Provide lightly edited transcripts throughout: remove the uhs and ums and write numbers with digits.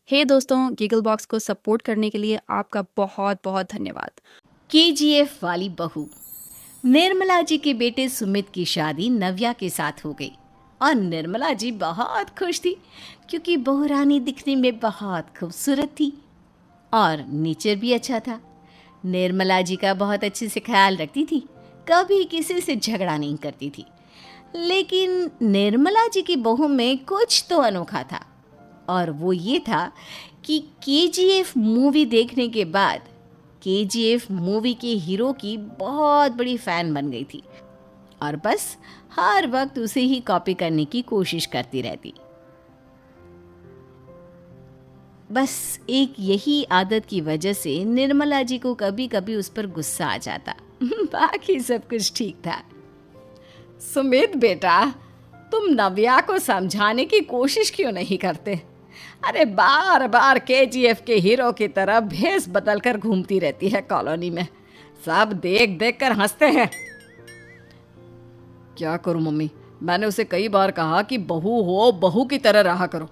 हे दोस्तों, गीगल बॉक्स को सपोर्ट करने के लिए आपका बहुत बहुत धन्यवाद। केजीएफ वाली बहू। निर्मला जी के बेटे सुमित की शादी नव्या के साथ हो गई और निर्मला जी बहुत खुश थी क्योंकि बहू रानी दिखने में बहुत खूबसूरत थी और नेचर भी अच्छा था। निर्मला जी का बहुत अच्छे से ख्याल रखती थी, कभी किसी से झगड़ा नहीं करती थी। लेकिन निर्मला जी की बहू में कुछ तो अनोखा था और वो ये था कि केजीएफ मूवी देखने के बाद केजीएफ मूवी के हीरो की बहुत बड़ी फ़ैन बन गई थी और बस हर वक्त उसे ही कॉपी करने की कोशिश करती रहती। बस एक यही आदत की वजह से निर्मला जी को कभी कभी उस पर गुस्सा आ जाता। बाकी सब कुछ ठीक था। सुमित बेटा, तुम नव्या को समझाने की कोशिश क्यों नहीं करते? अरे बार बार केजीएफ के हीरो की तरह भेस बदल कर घूमती रहती है कॉलोनी में, सब देख देख कर हंसते हैं। क्या करूं मम्मी, मैंने उसे कई बार कहा कि बहू हो, बहू की तरह रहा करो,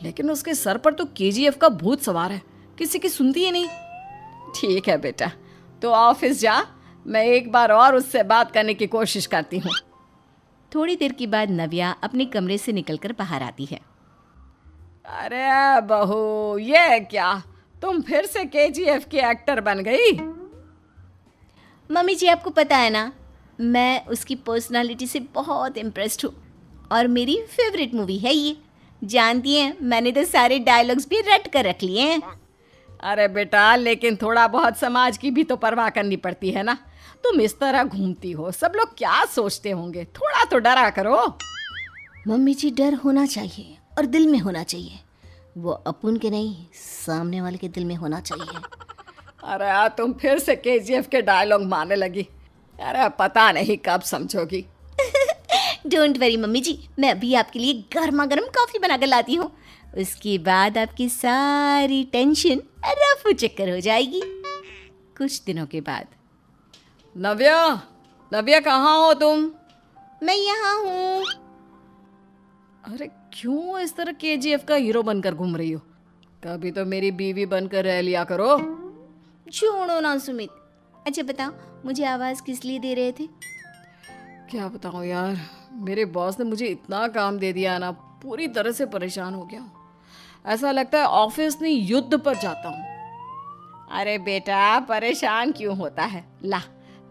लेकिन उसके सर पर तो केजीएफ का भूत सवार है, किसी की सुनती ही नहीं। ठीक है बेटा, तो ऑफिस जा, मैं एक बार और उससे बात करने की कोशिश करती हूँ। थोड़ी देर के बाद नव्या अपने कमरे से निकलकर बाहर आती है। अरे बहू, ये क्या, तुम फिर से केजीएफ की एक्टर बन गई? मम्मी जी, आपको पता है ना, मैं उसकी पर्सनालिटी से बहुत इम्प्रेस्ड हूँ और मेरी फेवरेट मूवी है ये। जानती हैं, मैंने तो सारे डायलॉग्स भी रट कर रख लिए हैं। अरे बेटा, लेकिन थोड़ा बहुत समाज की भी तो परवाह करनी पड़ती है ना। तुम इस तरह घूमती हो, सब लोग क्या सोचते होंगे, थोड़ा तो डरा करो। मम्मी जी, डर होना चाहिए और दिल में होना चाहिए, वो अपन के नहीं, सामने वाले के दिल में होना चाहिए। अरे तुम फिर से केजीएफ के डायलॉग मारने लगी। अरे पता नहीं कब समझोगी। डोंट वरी मम्मी जी, मैं अभी आपके लिए गर्मा गर्म कॉफ़ी बना कर लाती हूँ, उसके बाद आपकी सारी टेंशन रफू चक्कर हो जाएगी। कुछ दिनों के बाद। नव्या, नव्या कहाँ हो तुम? मैं यहाँ हूँ। अरे क्यों इस तरह केजीएफ का हीरो बनकर घूम रही हो? कभी तो मेरी बीवी बनकर रह लिया करो। छोड़ो ना सुमित। अच्छा बताओ, मुझे आवाज़ किस लिए दे रहे थे? क्या बताऊँ यार, मेरे बॉस ने मुझे इतना काम दे दिया ना, पूरी तरह से परेशान हो गया हूँ। ऐसा लगता है ऑफिस नहीं, युद्ध पर जाता हूँ। अरे बेटा, परेशान क्यों होता है? ला,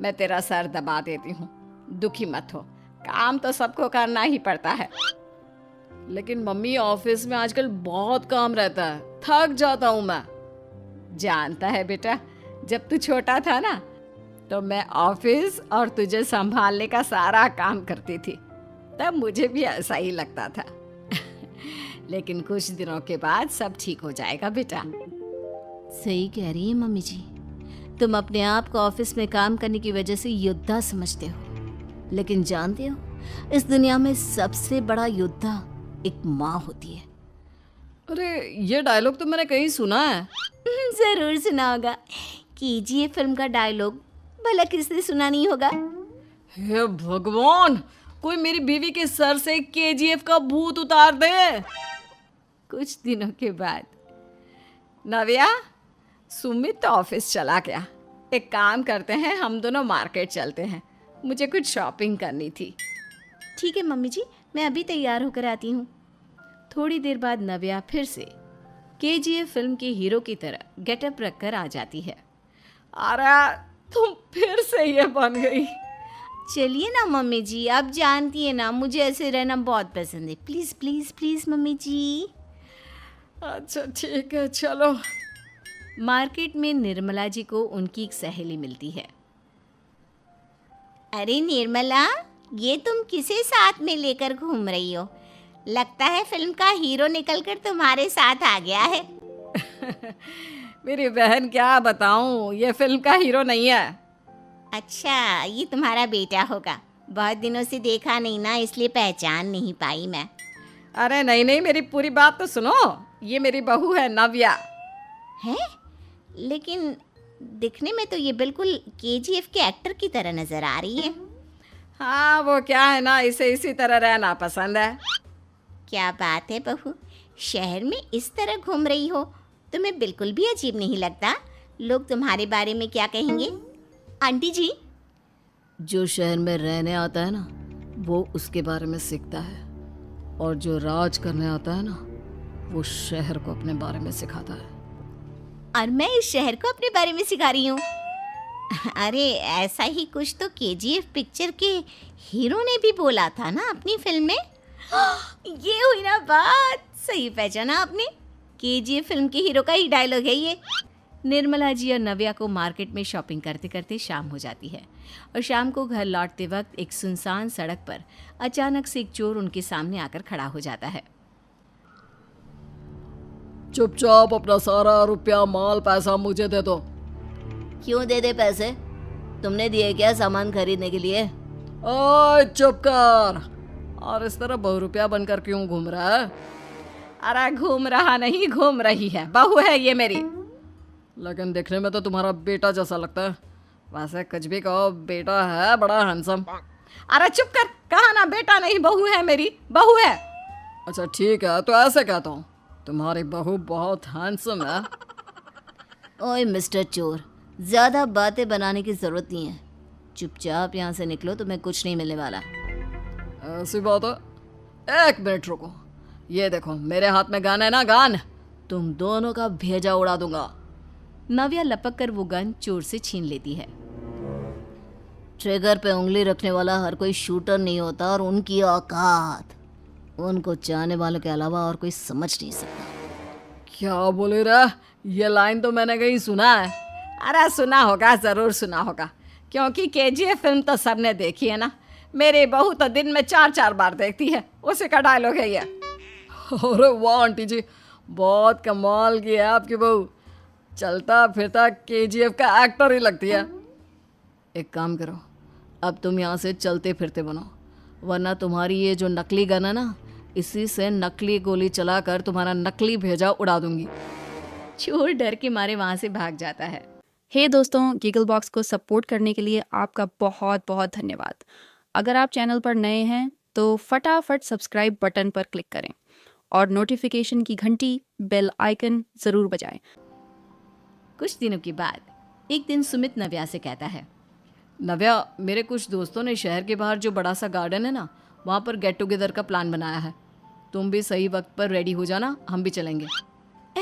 मैं तेरा सर दबा देती हूँ, दुखी मत हो, काम तो सबको करना ही पड़ता है। लेकिन मम्मी, ऑफिस में आजकल बहुत काम रहता है, थक जाता हूँ मैं। जानता है बेटा, जब तू छोटा था ना, तो मैं ऑफिस और तुझे संभालने का सारा काम करती थी, तब मुझे भी ऐसा ही लगता था। लेकिन कुछ दिनों के बाद सब ठीक हो जाएगा बेटा। सही कह रही है मम्मी जी, तुम अपने आप को ऑफिस में काम करने की वजह से योद्धा समझते हो, लेकिन जानते हो, इस दुनिया में सबसे बड़ा योद्धा एक माँ होती है। अरे ये डायलॉग तो मैंने कहीं सुना है। जरूर सुना होगा, केजीएफ फिल्म का डायलॉग, भला किसने सुना नहीं होगा? हे भगवान, कोई मेरी बीवी के सर से केजीएफ का भूत उतार दे। कुछ दिनों के बाद। नव्या, सुमित तो ऑफिस चला गया, एक काम करते हैं, हम दोनों मार्केट चलते हैं, मुझे कुछ शॉपिंग करनी थी। ठीक है मम्मी जी, मैं अभी तैयार होकर आती हूँ। थोड़ी देर बाद नव्या फिर से केजीएफ फिल्म के हीरो की तरह गेटअप रखकर आ जाती है। अरे तुम फिर से ये बन गई। चलिए ना मम्मी जी, आप जानती है ना, मुझे ऐसे रहना बहुत पसंद है, प्लीज़ प्लीज़ प्लीज़ मम्मी जी। अच्छा ठीक है, चलो। मार्केट में निर्मला जी को उनकी एक सहेली मिलती है। अरे निर्मला, ये तुम किसे साथ में लेकर घूम रही हो? लगता है फिल्म का हीरो निकलकर तुम्हारे साथ आ गया है। मेरी बहन, क्या बताऊं, ये फिल्म का हीरो नहीं है। अच्छा, ये तुम्हारा बेटा होगा, बहुत दिनों से देखा नहीं ना, इसलिए पहचान नहीं पाई मैं। अरे नहीं नहीं, मेरी पूरी बात तो सुनो, ये मेरी बहू है नव्या। है? लेकिन दिखने में तो ये बिल्कुल केजीएफ के एक्टर की तरह नजर आ रही है। हाँ, वो क्या है ना, इसे इसी तरह रहना पसंद है। क्या बात है बहू, शहर में इस तरह घूम रही हो, तुम्हें बिल्कुल भी अजीब नहीं लगता? लोग तुम्हारे बारे में क्या कहेंगे? आंटी जी, जो शहर में रहने आता है ना, वो उसके बारे में सीखता है, और जो राज करने आता है ना, वो शहर को अपने बारे में सिखाता है। और मैं इस शहर को अपने बारे में सिखा रही हूँ। अरे ऐसा ही कुछ तो केजीएफ पिक्चर के हीरो ने भी बोला था ना अपनी फिल्म में। ये हुई ना बात, सही पहचाना आपने। केजीएफ फिल्म के हीरो का ही डायलॉग है ये। निर्मला जी और नव्या को मार्केट में शॉपिंग करते करते शाम हो जाती है और शाम को घर लौटते वक्त एक सुनसान सड़क पर अचानक से एक चोर उनके सामने आकर खड़ा हो जाता है। चुपचाप अपना सारा रुपया माल पैसा मुझे दे दो। क्यों दे दे पैसे? तुमने दिए क्या सामान खरीदने के लिए? ओए चुप कर। और इस तरह बहुरुपया बनकर क्यों घूम रहा है? अरे घूम रहा नहीं, घूम रही है, बहू है ये मेरी। लेकिन दिखने में तो तुम्हारा बेटा जैसा लगता है। वैसे कुछ भी कहो, बेटा है बड़ा हैंडसम। अरे चुप कर, कहा ना बेटा नहीं, बहू है मेरी, बहू है। अच्छा ठीक है, तो ऐसे कहता हूँ, तुम्हारी बहू बहुत हैंडसम है। ओए मिस्टर चोर, ज़्यादा बातें बनाने की ज़रूरत नहीं है। चुपचाप यहाँ से निकलो, तुम्हें कुछ नहीं मिलने वाला। ऐसी बात है? एक मिनट रुको, ये देखो मेरे हाथ में गन है ना, गन। तुम दोनों का भेजा उड़ा दूंगा। नव्या लपक कर वो गन चोर से छीन लेती है। ट्रिगर पे उंगली रखने वाला हर कोई शूटर नहीं होता, और उनकी औकात उनको चाहने वालों के अलावा और कोई समझ नहीं सकता। क्या बोले रे? ये लाइन तो मैंने कहीं सुना है। अरे सुना होगा, जरूर सुना होगा, क्योंकि केजीएफ फिल्म तो सबने देखी है ना। मेरी बहू तो दिन में 4-4 बार देखती है, उसी का डायलॉग है ये। अरे वाह आंटी जी, बहुत कमाल की है आपकी बहू। चलता फिरता केजीएफ का एक्टर ही लगती है। एक काम करो, अब तुम यहाँ से चलते फिरते बनो, वरना तुम्हारी ये जो नकली गन है ना, इसी से नकली गोली चलाकर तुम्हारा नकली भेजा उड़ा दूंगी। चोर डर के मारे वहाँ से भाग जाता है। हे दोस्तों, गीगल बॉक्स को सपोर्ट करने के लिए आपका बहुत बहुत धन्यवाद। अगर आप चैनल पर नए हैं तो फटाफट सब्सक्राइब बटन पर क्लिक करें और नोटिफिकेशन की घंटी, बेल आइकन ज़रूर बजाएं। कुछ दिनों के बाद एक दिन सुमित नव्या से कहता है, नव्या, मेरे कुछ दोस्तों ने शहर के बाहर जो बड़ा सा गार्डन है ना, वहाँ पर गेट टुगेदर का प्लान बनाया है। तुम भी सही वक्त पर रेडी हो जाना, हम भी चलेंगे।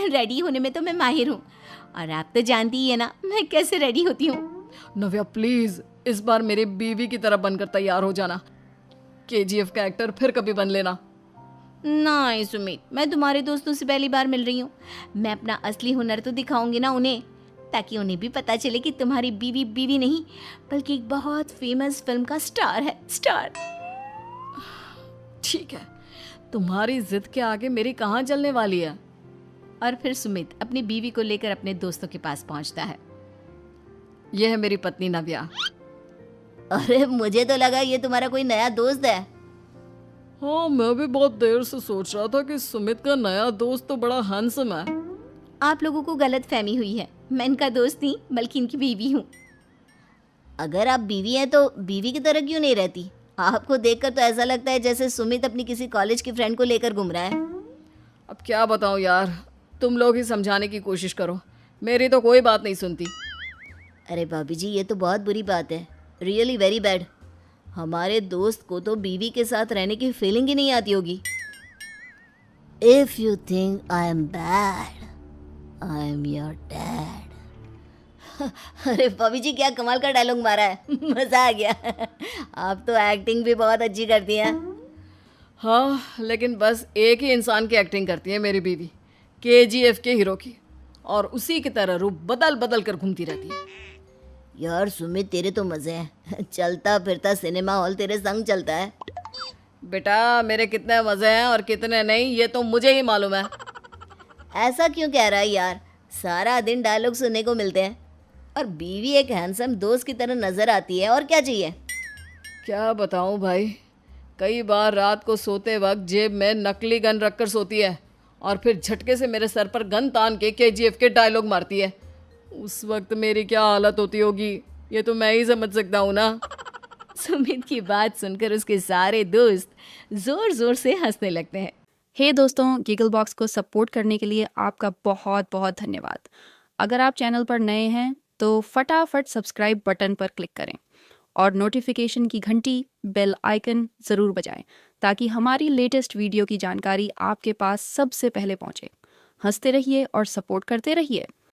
रेडी होने में तो मैं माहिर हूँ, और आप तो जानती ही है ना मैं कैसे रेडी होती हूँ। नव्या प्लीज, इस बार मेरी बीवी की तरह बनकर तैयार हो जाना। केजीएफ का एक्टर फिर कभी बन लेना। नहीं सुमित, मैं तुम्हारे दोस्तों से पहली बार मिल रही हूँ। मैं अपना असली हुनर तो दिखाऊंगी ना उन्हें, ताकि उन्हें भी पता चले कि तुम्हारी बीवी बीवी नहीं, बल्कि एक बहुत फेमस फिल्म का स्टार है, स्टार। ठीक है, तुम्हारी जिद के आगे मेरी कहाँ जलने वाली है। और फिर सुमित अपनी बीवी को लेकर अपने दोस्तों के पास पहुंचता है। यह है मेरी पत्नी नव्या। अरे मुझे तो लगा ये तुम्हारा कोई नया दोस्त है। हाँ, मैं भी बहुत देर से सोच रहा था कि सुमित का नया दोस्त तो बड़ा हैंडसम है। आप लोगों को गलत फहमी हुई है, मैं इनका दोस्त नहीं बल्कि इनकी बीवी हूँ। अगर आप बीवी हैं तो बीवी की तरह क्यों नहीं रहती? आपको देखकर तो ऐसा लगता है जैसे सुमित अपनी किसी कॉलेज की फ्रेंड को लेकर घूम रहा है। अब क्या बताऊँ यार, तुम लोग ही समझाने की कोशिश करो, मेरी तो कोई बात नहीं सुनती। अरे भाभी जी, ये तो बहुत बुरी बात है, रियली वेरी बैड। हमारे दोस्त को तो बीवी के साथ रहने की फीलिंग ही नहीं आती होगी। If you think I am bad, I am your dad. अरे भाभी जी, क्या कमाल का डायलॉग मारा है, मजा आ गया। आप तो एक्टिंग भी बहुत अच्छी करती हैं। हाँ, लेकिन बस एक ही इंसान की एक्टिंग करती है मेरी बीवी, केजीएफ के हीरो की, और उसी की तरह रूप बदल बदल कर घूमती रहती है। यार सुमित, तेरे तो मजे हैं, चलता फिरता सिनेमा हॉल तेरे संग चलता है। बेटा, मेरे कितने मजे हैं और कितने नहीं, ये तो मुझे ही मालूम है। ऐसा क्यों कह रहा है यार, सारा दिन डायलॉग सुनने को मिलते हैं, और बीवी एक हैंडसम दोस्त की तरह नजर आती है, और क्या चाहिए। क्या बताऊं भाई, कई बार रात को सोते वक्त जेब में नकली गन रखकर सोती है, और फिर झटके से मेरे सर पर गन तान के केजीएफ के डायलॉग मारती है। उस वक्त मेरी क्या हालत होती होगी, ये तो मैं ही समझ सकता हूँ ना। सुमित की बात सुनकर उसके सारे दोस्त जोर जोर से हंसने लगते हैं। हे दोस्तों, गीगल बॉक्स को सपोर्ट करने के लिए आपका बहुत बहुत धन्यवाद। अगर आप चैनल पर नए हैं तो फटाफट सब्सक्राइब बटन पर क्लिक करें और नोटिफिकेशन की घंटी बेल आइकन ज़रूर बजाएं ताकि हमारी लेटेस्ट वीडियो की जानकारी आपके पास सबसे पहले पहुंचे। हंसते रहिए और सपोर्ट करते रहिए।